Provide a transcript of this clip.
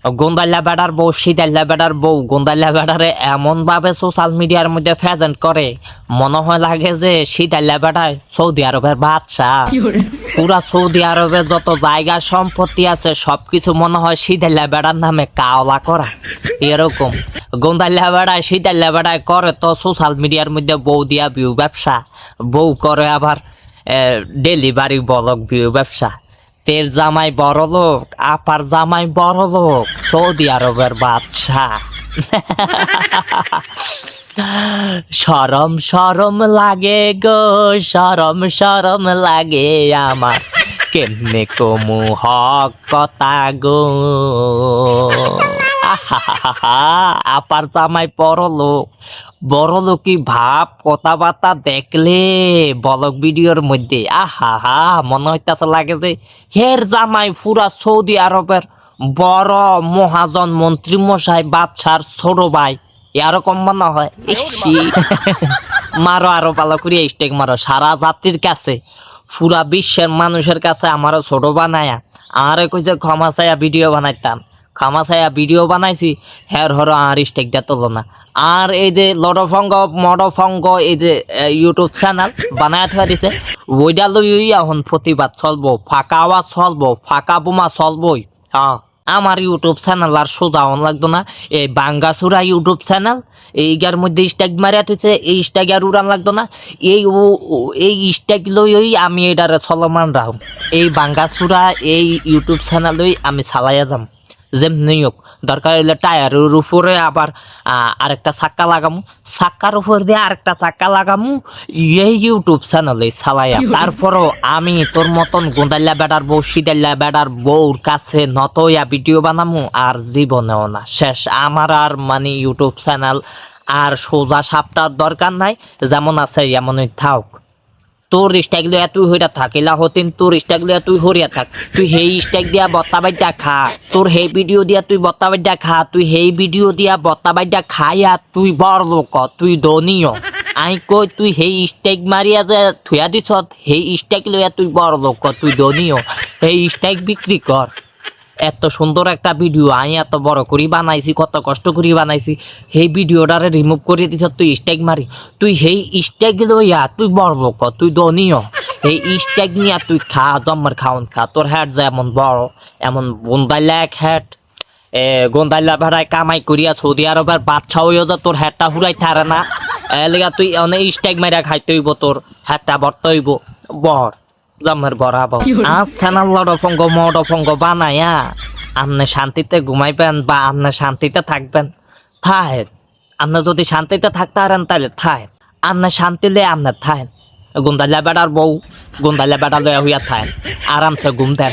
গোন্দাল্লা better বউ শীতাল্লা better বউ গোন্দাল্লা বেটারে এমন ভাবে সোশ্যাল মিডিয়ার মধ্যে প্রেজেন্ট করে মনে হয় লাগে যে শীতাল্লা বেটায় সৌদি আরবের বাদশাহ। পুরা সৌদি আরবের যত জায়গা সম্পত্তি আছে সবকিছু মনে হয় শীতাল্লা বেটার নামে কাওলা করা এরকম। গোন্দাল্লা বেটায় শীতাল্লা বেটায় করে তো সোশ্যাল মিডিয়ার মধ্যে বউ দিয়া ভিউ ব্যবসা, বউ করে আবার ডেলিভারি ব্লগ ভিউ ব্যবসা। তের জামাই বড় লোক, আপার জামাই বড় লোক, সৌদি আরবের বাদশাহ। শরম শরম লাগে গো, শরম শরম লাগে আমার, কেমনে কমু হক কথা গো। আপার জামাই বড় লোকই ভাব কথাবার্তা দেখলে ব্লগ ভিডিওর মধ্যে আহা মনে হইতাছে লাগে যে হের জামাই পুরা সৌদি আরবের বড় মহাজন মন্ত্রী মশাই বাদশার ছোট ভাই এরকম মনে হয়। মারো আরো ভালো করে স্টেক মারো, সারা জাতির কাছে পুরা বিশ্বের মানুষের কাছে আমারও ছোট বানায়া আরে কইছে ক্ষমা চাইয়া ভিডিও বানাইতাম, ক্ষমা চাইয়া ভিডিও বানাইছি হের হর আর স্টেক দিয়া তোলো না। আর এই যে লডফঙ্গ মডফঙ্গ এই যে ইউটিউব চ্যানেল বানায় থাকা দিছে ওইটা লই এখন প্রতিবাদ চলবো, ফাঁকা আওয়াজ চলবো, ফাঁকা বোমা চলবই। হ্যাঁ আমার ইউটিউব চ্যানেল আর সোজা অন লাগতো না, এই বাঙ্গাসুরা ইউটিউব চ্যানেল এইগার মধ্যে স্ট্যাগ মারিয়া থইছে, এই স্ট্যাগ আর উড়ান লাগতো না। এই স্ট্যাগ লই আমি এটারে চলমান রাখুম, এই বাঙ্গাসুরা এই ইউটিউব চ্যানেল লই আমি চালাইয়া যাম। যেমনি হোক দরকার হইলে টায়ারের উপরে আবার আরেকটা চাক্কা লাগামু, চাক্কার উপর দিয়ে আরেকটা চাক্কা লাগামু, এই ইউটিউব চ্যানেলে চালাইয়া। তারপরও আমি তোর মতন গোন্দাল্লা বেটার বউ শীতাল্লা বেটার বউর কাছে নতইয়া ভিডিও বানামু আর জীবনেও না। শেষ আমার আর মানে ইউটিউব চ্যানেল আর সোজা সাপটার দরকার নাই, যেমন আছে এমনই থাক। তোর স্ট্যাগ লিয়া তুই হইয়া থাকিলা হতিন, তোর স্ট্যাগ লিয়া তুই হরিয়া থাক, তুই সেই স্ট্যাগ দিয়া বত্তা বাইটা খা, তোর সেই ভিডিও দিয়া তুই বত্তা বাইটা খা, তুই সেই ভিডিও দিয়া বত্তা বাইটা খাইয়া তুই বড় লোক, তুই ধনীয়। আই কই তুই সেই স্ট্যাগ মারিয়া যে থুয়া দিছ সেই স্ট্যাগ লইয়া তুই বড় লোক, তুই ধনীয়, সেই স্ট্যাগ বিক্রি কর। এত সুন্দর একটা ভিডিও আমি এত বড় করে বানাইছি, কত কষ্ট করে বানাইছি, সেই ভিডিওটারে রিমুভ করে দিছ তুই স্ট্যাগ মারি। তুই সেই স্ট্যাগ লইয়া তুই বড় লোক, তুই ধনীয়, এই স্ট্যাগ নিয়ে তুই খা, জম্মার খাওন খা। তোর হ্যাট যে এমন বড়, এমন গোন্দাইলা এক হ্যাট, গোন্দাইলা ভাড়ায় কামাই করিয়া সৌদি আরবের বাচ্চা হইও যে তোর হ্যাটটা হুরাই থারে না, এলাকা তুই অনেক স্ট্যাগ মারিয়া খাইতে হইব, তোর হ্যাটটা ভরতে হইব বর জম্মার বরাবর। আজ চ্যানেল লডফঙ্গ মডফঙ্গ বানায়া আপনি শান্তিতে ঘুমাইবেন বা আপনি শান্তিতে থাকবেন, থাকেন। আপনি যদি শান্তিতে থাকতে পারেন তাহলে থাকেন, আপনি শান্তি লে আপনার থাকেন। গোন্দাল্লা বেটার বউ গোন্দাল্লা বেটা লয়া হইয়া থাকেন, আরামসে ঘুম দেন।